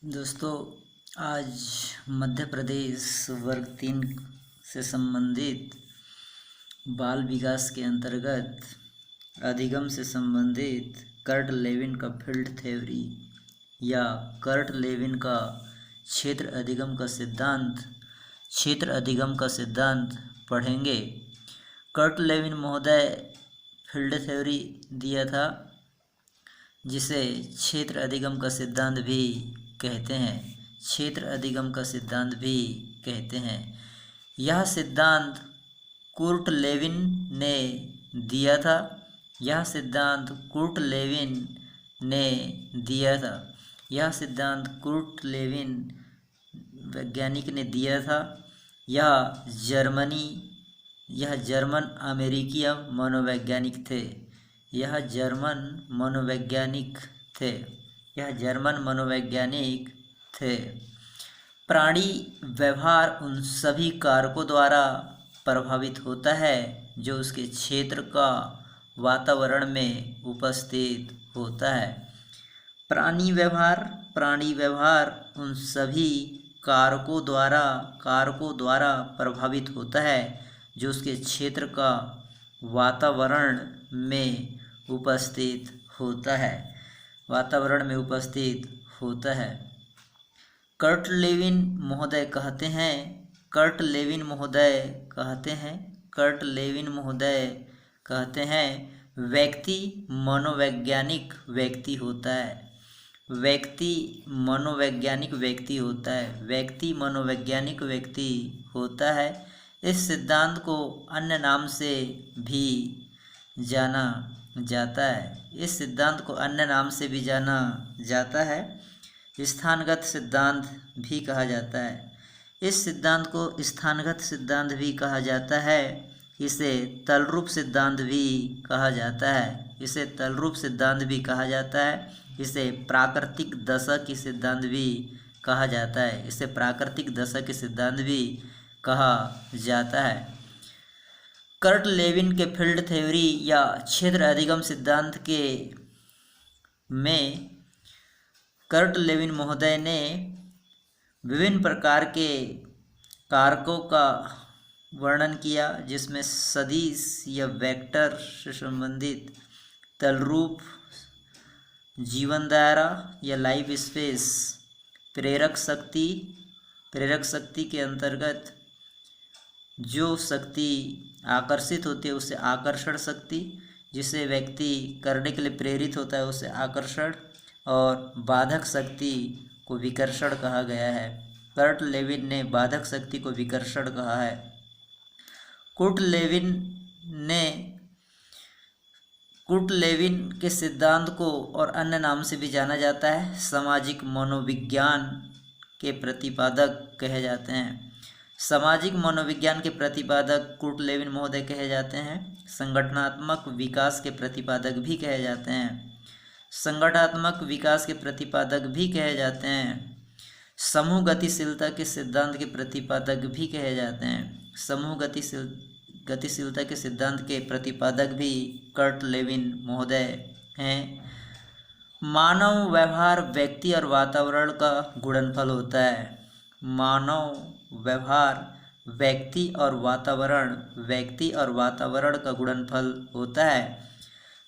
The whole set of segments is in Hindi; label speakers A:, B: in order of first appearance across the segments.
A: दोस्तों, आज मध्य प्रदेश वर्ग 3 से संबंधित बाल विकास के अंतर्गत अधिगम से संबंधित कर्ट लेविन का फील्ड थ्योरी या कर्ट लेविन का क्षेत्र अधिगम का सिद्धांत पढ़ेंगे। कर्ट लेविन महोदय फील्ड थ्योरी दिया था, जिसे क्षेत्र अधिगम का सिद्धांत भी कहते हैं। यह सिद्धांत कुर्ट लेविन ने दिया था। यह सिद्धांत कुर्ट लेविन वैज्ञानिक ने दिया था। यह जर्मन अमेरिकी मनोवैज्ञानिक थे। प्राणी व्यवहार उन सभी कारकों द्वारा प्रभावित होता है जो उसके क्षेत्र का वातावरण में उपस्थित होता है। प्राणी व्यवहार उन सभी कारकों द्वारा प्रभावित होता है जो उसके क्षेत्र का वातावरण में उपस्थित होता है। कर्ट लेविन महोदय कहते हैं व्यक्ति मनोवैज्ञानिक व्यक्ति होता है। इस सिद्धांत को अन्य नाम से भी जाना जाता है। स्थानगत सिद्धांत भी कहा जाता है। इस सिद्धांत को स्थानगत सिद्धांत भी कहा जाता है। इसे तलरूप सिद्धांत भी कहा जाता है। इसे प्राकृतिक दशा की सिद्धांत भी कहा जाता है। कर्ट लेविन के फील्ड थ्योरी या क्षेत्र अधिगम सिद्धांत में कर्ट लेविन महोदय ने विभिन्न प्रकार के कारकों का वर्णन किया, जिसमें सदिश या वेक्टर से संबंधित तलरूप, जीवन दायरा या लाइफ स्पेस, प्रेरक शक्ति के अंतर्गत जो शक्ति आकर्षित होती है उसे आकर्षण शक्ति, जिसे व्यक्ति करने के लिए प्रेरित होता है उसे आकर्षण, और बाधक शक्ति को विकर्षण कहा गया है। कर्ट लेविन ने बाधक शक्ति को विकर्षण कहा है। कुर्ट लेविन के सिद्धांत को और अन्य नाम से भी जाना जाता है सामाजिक मनोविज्ञान के प्रतिपादक कहे जाते हैं। सामाजिक मनोविज्ञान के प्रतिपादक कुर्ट लेविन महोदय कहे जाते हैं। संगठनात्मक विकास के प्रतिपादक भी कहे जाते हैं। समूह गतिशीलता के सिद्धांत के प्रतिपादक भी कहे जाते हैं। गतिशीलता के सिद्धांत के प्रतिपादक भी कर्ट लेविन महोदय हैं। मानव व्यवहार व्यक्ति और वातावरण का गुणनफल होता है।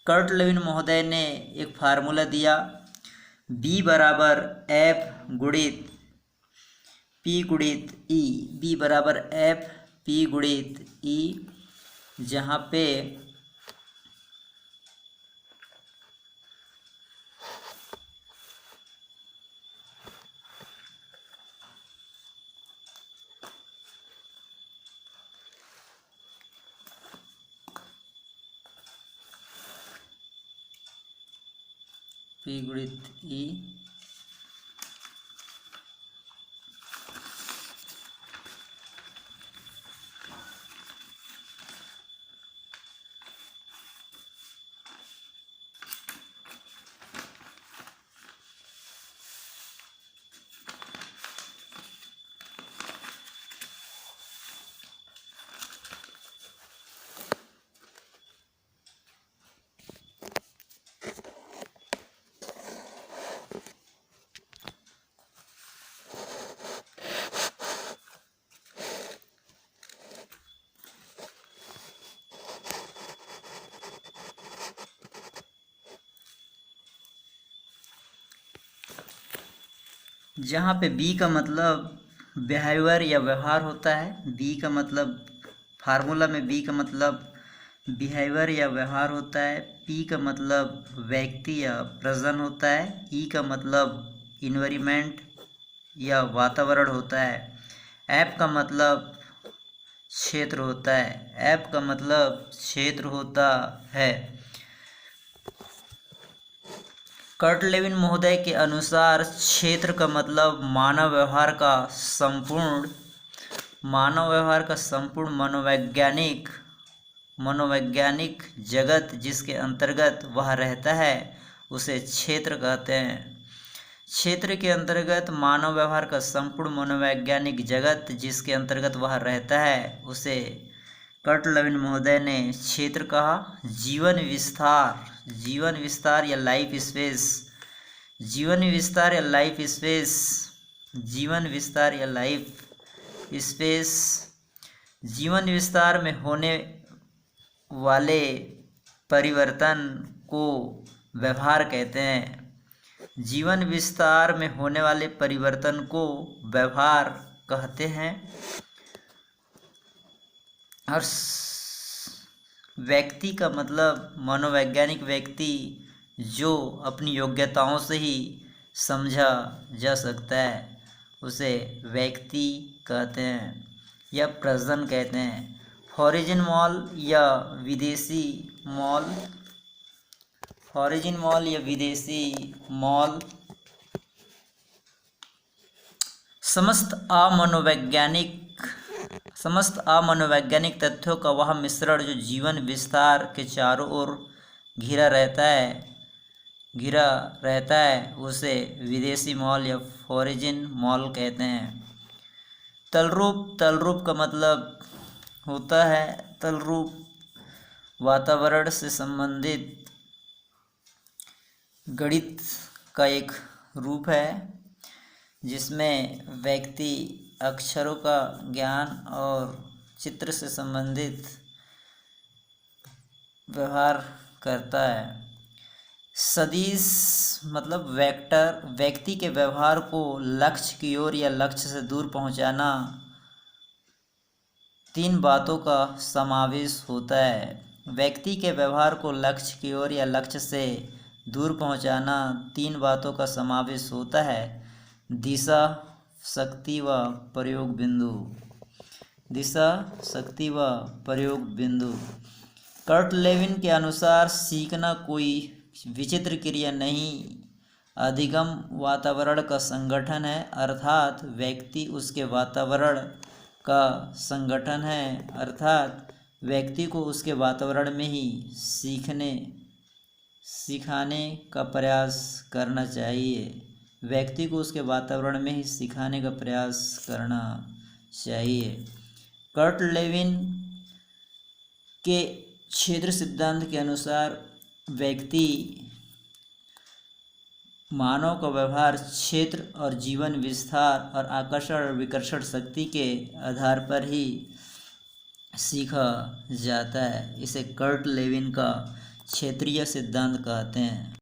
A: कर्ट लेविन महोदय ने एक फार्मूला दिया, B बराबर F गुणित P गुणित E, जहाँ पे P गुणित E जहाँ पे बी का मतलब बिहेवियर या व्यवहार होता है, बी का मतलब फार्मूला में बी का मतलब बिहेवियर या व्यवहार होता है, पी का मतलब व्यक्ति या प्रजन होता है, ई का मतलब इन्वायरमेंट या वातावरण होता है, एफ का मतलब क्षेत्र होता है, एफ का मतलब क्षेत्र होता है। कर्ट लेविन महोदय के अनुसार क्षेत्र का मतलब मानव व्यवहार का संपूर्ण मनोवैज्ञानिक जगत जिसके अंतर्गत वह रहता है उसे क्षेत्र कहते हैं। क्षेत्र के अंतर्गत मानव व्यवहार का संपूर्ण मनोवैज्ञानिक जगत जिसके अंतर्गत वह रहता है उसे कर्ट लेविन महोदय ने क्षेत्र कहा। जीवन विस्तार या लाइफ स्पेस, जीवन विस्तार में होने वाले परिवर्तन को व्यवहार कहते हैं। जीवन विस्तार में होने वाले परिवर्तन को व्यवहार कहते हैं। और व्यक्ति का मतलब मनोवैज्ञानिक व्यक्ति जो अपनी योग्यताओं से ही समझा जा सकता है उसे व्यक्ति कहते हैं या प्रजन कहते हैं। फॉरेजिन मॉल या विदेशी मॉल समस्त अमनोवैज्ञानिक तथ्यों का वह मिश्रण जो जीवन विस्तार के चारों ओर घिरा रहता है उसे विदेशी मॉल या फॉरेजिन मॉल कहते हैं। तलरूप का मतलब होता है, तलरूप वातावरण से संबंधित गणित का एक रूप है जिसमें व्यक्ति अक्षरों का ज्ञान और चित्र से संबंधित व्यवहार करता है। सदिश मतलब वेक्टर, व्यक्ति के व्यवहार को लक्ष्य की ओर या लक्ष्य से दूर पहुंचाना। 3 बातों का समावेश होता है। व्यक्ति के व्यवहार को लक्ष्य की ओर या लक्ष्य से दूर पहुंचाना 3 बातों का समावेश होता है। दिशा, शक्ति व प्रयोग बिंदु। कर्ट लेविन के अनुसार सीखना कोई विचित्र क्रिया नहीं, अधिगम वातावरण का संगठन है, अर्थात व्यक्ति उसके वातावरण का संगठन है, अर्थात व्यक्ति को उसके वातावरण में ही सिखाने का प्रयास करना चाहिए। व्यक्ति को उसके वातावरण में ही सिखाने का प्रयास करना चाहिए। कर्ट लेविन के क्षेत्र सिद्धांत के अनुसार व्यक्ति मानव का व्यवहार क्षेत्र और जीवन विस्तार और आकर्षण और विकर्षण शक्ति के आधार पर ही सीखा जाता है। इसे कर्ट लेविन का क्षेत्रीय सिद्धांत कहते हैं।